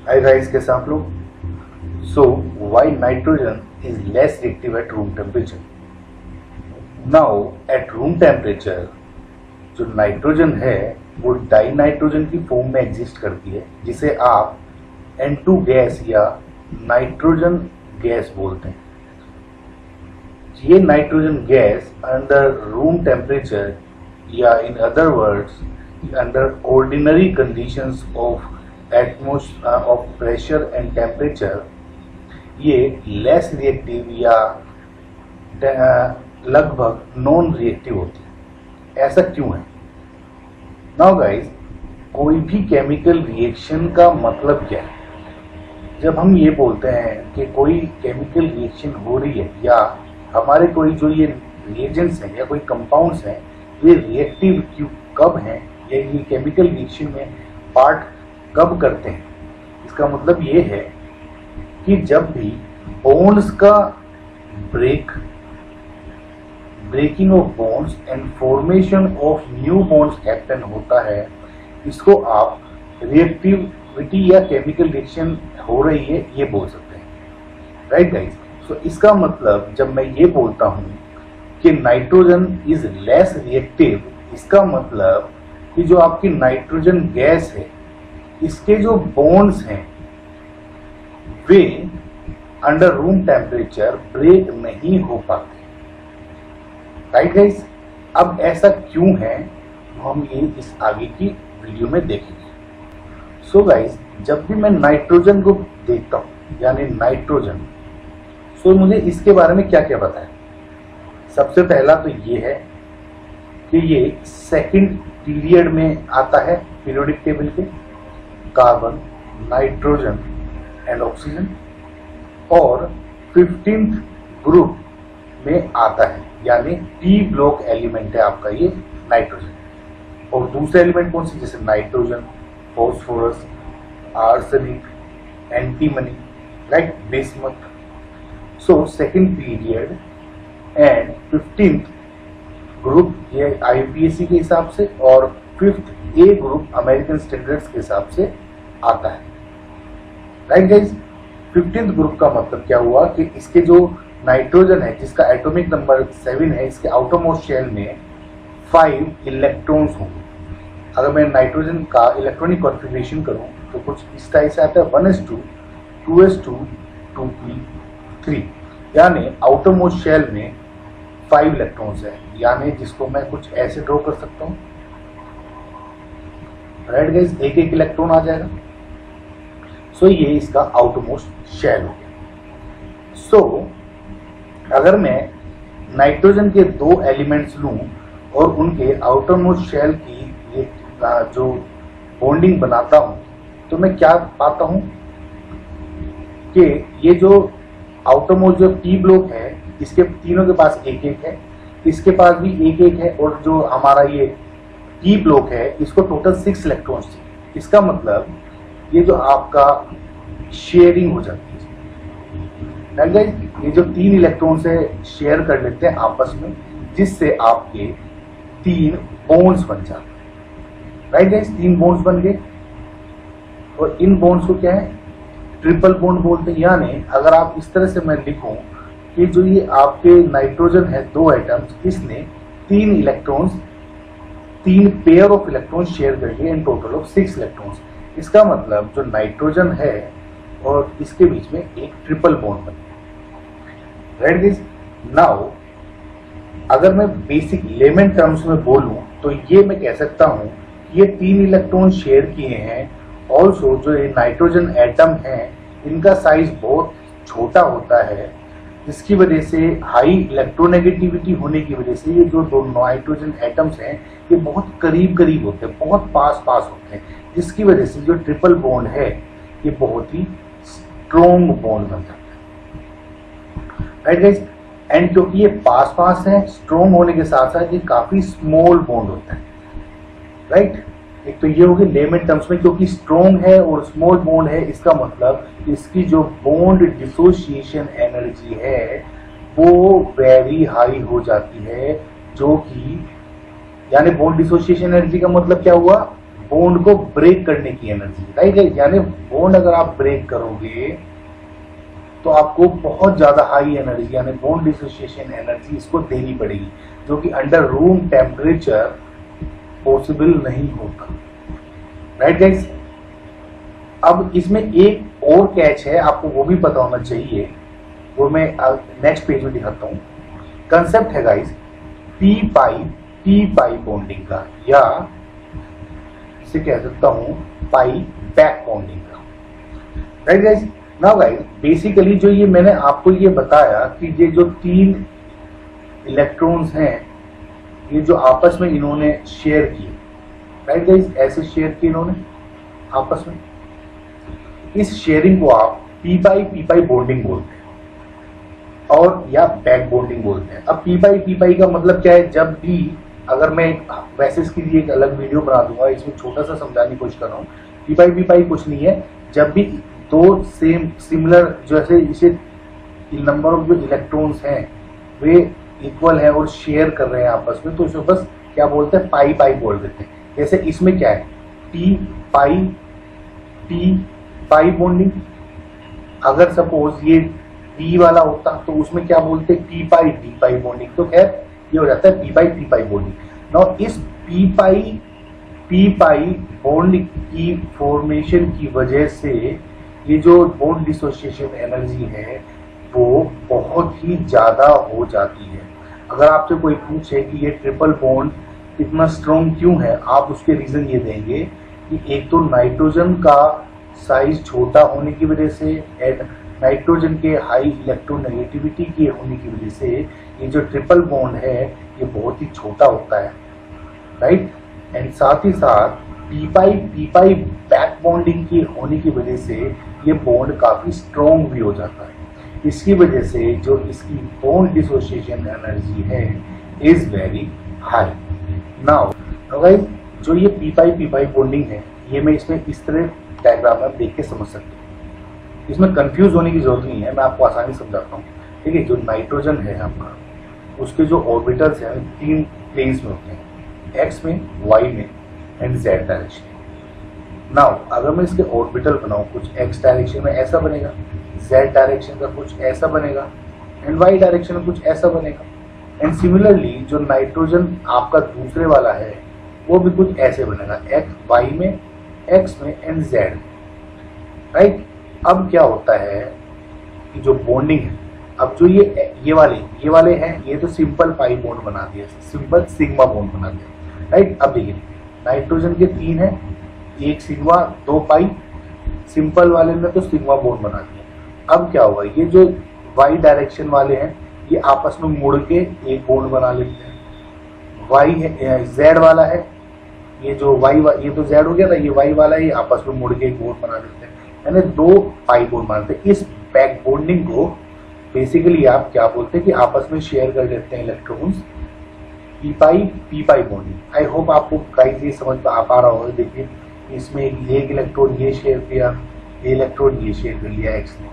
Hi guys, कैसे आप लोग? So why nitrogen is less reactive at room temperature? Now at room temperature जो nitrogen है वो डाई नाइट्रोजन की फॉर्म में एग्जिस्ट करती है, जिसे आप N2 गैस या नाइट्रोजन गैस बोलते हैं। ये nitrogen gas under room temperature या in other words under ordinary conditions of of pressure and temperature ये लेस रिएक्टिव या लगभग नॉन रिएक्टिव होती है। ऐसा क्यों है? नाउ गाइस, कोई भी केमिकल रिएक्शन का मतलब क्या है? जब हम ये बोलते हैं कि कोई केमिकल रिएक्शन हो रही है या हमारे कोई जो ये रिएजेंट्स हैं या कोई कंपाउंड्स हैं ये रिएक्टिव क्यों कब हैं या ये केमिकल रिएक्शन में पार्ट कब करते हैं, इसका मतलब ये है कि जब भी बॉन्ड्स का breaking of bonds and formation of new bonds happen होता है, इसको आप रिएक्टिविटी या केमिकल रिएक्शन हो रही है ये बोल सकते हैं। राइट गाइस, सो इसका मतलब जब मैं ये बोलता हूं कि नाइट्रोजन इज लेस रिएक्टिव, इसका मतलब कि जो आपकी नाइट्रोजन गैस है इसके जो बॉन्ड्स हैं वे अंडर रूम टेम्परेचर ब्रेक नहीं हो पाते। राइट गाइस, अब ऐसा क्यों है हम ये इस आगे की वीडियो में देखेंगे। सो गाइस, जब भी मैं नाइट्रोजन को देखता हूं यानी नाइट्रोजन, सो मुझे इसके बारे में क्या क्या पता है? सबसे पहला तो ये है कि ये सेकंड पीरियड में आता है पीरियोडिक टेबल के, कार्बन, नाइट्रोजन एंड ऑक्सीजन, और 15th ग्रुप में आता है यानी P ब्लॉक एलिमेंट है आपका ये नाइट्रोजन। और दूसरे एलिमेंट कौन से? जैसे nitrogen, phosphorus, arsenic, antimony, right, bismuth. So second period and 15th group ये IUPAC के हिसाब से और 5th A group American standards के हिसाब से आता है। राइट गाइस, 15th ग्रुप का मतलब क्या हुआ कि इसके जो नाइट्रोजन है जिसका एटॉमिक नंबर 7 है, इसके आउटर मोस्ट शेल में 5 इलेक्ट्रॉन्स होंगे। अगर मैं नाइट्रोजन का इलेक्ट्रॉनिक कॉन्फ़िगरेशन करूं तो कुछ इस टाइप से आता है 1s2 2s2 2p3, यानी आउटर मोस्ट शेल में 5 इलेक्ट्रॉन्स है, यानी जिसको मैं कुछ ऐसे ड्रॉ कर सकता हूं। राइट गाइस, एक एक इलेक्ट्रॉन आ जाएगा। सो ये इसका आउटर मोस्ट शेल हो गया। सो अगर मैं नाइट्रोजन के दो एलिमेंट्स लूं और उनके आउटर मोस्ट शेल की ये जो बॉन्डिंग बनाता हूं तो मैं क्या पाता हूं कि ये जो आउटर मोस्ट जो P ब्लॉक है इसके तीनों के पास एक एक है, इसके पास भी एक एक है, और जो हमारा ये P ब्लॉक है इसको टोटल 6 इलेक्ट्रॉन्स चाहिए। इसका मतलब ये जो आपका शेयरिंग हो जाती है, ये जो 3 इलेक्ट्रॉन्स है शेयर कर लेते हैं आपस में, जिससे आपके 3 बॉन्ड्स बन जाते हैं। राइट गाइस, 3 बॉन्ड्स बन गए और इन बॉन्ड्स को क्या है? ट्रिपल बॉन्ड बोलते हैं। यानी अगर आप इस तरह से मैं लिखूं कि जो ये आपके नाइट्रोजन है 2 एटम्स, इसने 3 electrons 3 pair of electrons share कर लिए इन टोटल ऑफ 6 इलेक्ट्रॉन्स। इसका मतलब जो नाइट्रोजन है और इसके बीच में एक ट्रिपल बॉन्ड बन गया। राइट गाइस, नाउ अगर मैं बेसिक लेमन टर्म्स में बोलूं तो ये मैं कह सकता हूं कि ये 3 इलेक्ट्रॉन शेयर किए हैं। ऑल्सो जो ये नाइट्रोजन एटम है इनका साइज बहुत छोटा होता है, जिसकी वजह से हाई इलेक्ट्रोनेगेटिविटी होने की वजह से ये जो दो नाइट्रोजन एटम्स हैं ये बहुत करीब करीब होते हैं, बहुत पास पास होते हैं, जिसकी वजह से जो ट्रिपल बॉन्ड है ये बहुत ही स्ट्रॉन्ग बॉन्ड बन जाता है। राइट गाइस, एंड क्योंकि ये पास पास है, स्ट्रॉन्ग होने के साथ साथ ये काफी स्मॉल बॉन्ड होता है। राइट, एक तो ये होगी लेमन टर्म्स में, क्योंकि स्ट्रॉन्ग है और स्मॉल बॉन्ड है, इसका मतलब इसकी जो बॉन्ड डिसोसिएशन एनर्जी है वो वेरी हाई हो जाती है, जो कि यानी बॉन्ड डिसोसिएशन एनर्जी का मतलब क्या हुआ? बॉन्ड को ब्रेक करने की एनर्जी, राइट है। यानी बॉन्ड अगर आप ब्रेक करोगे तो आपको बहुत ज्यादा हाई एनर्जी यानी बॉन्ड डिसोसिएशन एनर्जी इसको देनी पड़ेगी, जो कि अंडर रूम टेम्परेचर पॉसिबल नहीं होता, राइट गाइस। अब इसमें एक और कैच है, आपको वो भी पता होना चाहिए, वो मैं नेक्स्ट पेज में दिखाता हूँ। कंसेप्ट है गाइस पी पाई बॉन्डिंग का, या इसे कह सकता हूँ पाई बैक बॉन्डिंग का, right guys. Now guys basically जो ये मैंने आपको ये बताया कि ये जो 3 इलेक्ट्रॉन्स हैं ये जो आपस में इन्होंने शेयर किए, राइट गाइस, ऐसे शेयर किए इन्होंने आपस में, इस शेयरिंग को आप पी पाई बॉन्डिंग बोलते हैं और या बैक बॉन्डिंग बोलते हैं। अब पी पाई का मतलब क्या है, जब भी अगर मैं वैसे इसके लिए एक अलग वीडियो बना दूंगा, इसमें छोटा सा समझाने की कोशिश कर रहा हूँ। पी पाई कुछ नहीं है, जब भी दो सेम सिमिलर जैसे इसे नंबर ऑफ जो इलेक्ट्रॉन्स हैं वे इक्वल है और शेयर कर रहे हैं आपस में, तो इसे बस क्या बोलते हैं पाई बोल देते हैं। जैसे इसमें क्या है टी पाई बॉन्डिंग, अगर सपोज ये डी वाला होता तो उसमें क्या बोलते टी पाई बॉन्डिंग, तो खैर ये हो जाता है पी पाई बॉन्डिंग। नाउ इस पी पाई बॉन्ड की फॉर्मेशन की वजह से ये जो बॉन्ड डिसोसिएशन एनर्जी है वो बहुत ही ज्यादा हो जाती है। अगर आपसे कोई पूछे कि ये ट्रिपल बॉन्ड इतना स्ट्रॉन्ग क्यों है, आप उसके रीजन ये देंगे कि एक तो नाइट्रोजन का साइज छोटा होने की वजह से एंड नाइट्रोजन के हाई इलेक्ट्रोनेगेटिविटी के होने की वजह से ये जो ट्रिपल बॉन्ड है ये बहुत ही छोटा होता है, राइट। एंड साथ ही साथ पी पाई बैक बॉन्डिंग की होने की वजह से ये बॉन्ड काफी स्ट्रॉन्ग भी हो जाता है। इसकी वजह से जो इसकी बॉन्ड डिसोसिएशन एनर्जी है is very high. Now guys जो ये पी पाई बॉन्डिंग है ये मैं इसमें इस तरह डायग्राम में देख के समझ सकते हैं, इसमें कंफ्यूज होने की जरूरत नहीं है, मैं आपको आसानी समझाता हूँ। ठीक है, जो नाइट्रोजन है आपका उसके जो ऑर्बिटल्स हैं 3 प्लेन्स में होते हैं, एक्स में, वाई में एंड जेड डायरेक्शन। नाउ अगर मैं इसके ऑर्बिटल बनाऊं कुछ एक्स डायरेक्शन में ऐसा बनेगा, जेड डायरेक्शन का कुछ ऐसा बनेगा एंड वाई डायरेक्शन में कुछ ऐसा बनेगा। एंड सिमिलरली जो नाइट्रोजन आपका दूसरे वाला है वो भी कुछ ऐसे बनेगा, एक्स वाई में, एक्स में एंड जेड, राइट। अब क्या होता है कि जो बॉन्डिंग है, अब जो ये वाले हैं ये तो सिंपल पाई बॉन्ड बना दिया, सिंपल सिग्मा बॉन्ड बना दिया, राइट। अब देखिए नाइट्रोजन के 3 है, 1 सिग्मा 2 पाई, सिंपल वाले ने तो सिग्मा बॉन्ड बना दिया। अब क्या होगा, ये जो वाई डायरेक्शन वाले हैं ये आपस में मुड़ के एक बॉन्ड बना लेते हैं। वाई है जेड वाला है, ये जो वाई ये तो जेड हो गया था, ये वाई वाला है, ये आपस में मुड़ के एक बॉन्ड बना लेते हैं, यानी 2 पाई बॉन्ड बनाते हैं। इस बैक बॉन्डिंग को बेसिकली आप क्या बोलते हैं कि आपस में शेयर कर लेते हैं electrons, P pi bonding. I hope आपको गाइस ये समझ में आ पा रहा होगा। देखिए इसमें एक इलेक्ट्रॉन ये शेयर किया, एक इलेक्ट्रॉन ये शेयर कर लिया एक्स ने,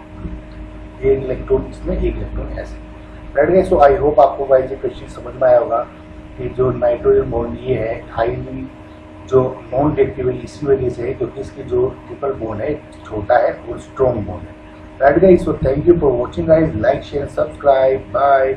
एक इलेक्ट्रॉन इसमें, एक इलेक्ट्रॉन ऐसे, right guys. So I hope आपको गाइस ये क्वेश्चन समझ में आया होगा कि जो नाइट्रोजन बॉन्ड ये है हाईली जो नॉन रिएक्टिव इसी वजह से है क्योंकि इसकी जो ट्रिपल बॉन्ड है छोटा है और स्ट्रॉन्ग बॉन्ड है, right guys. So thank you for watching guys, like share subscribe, bye.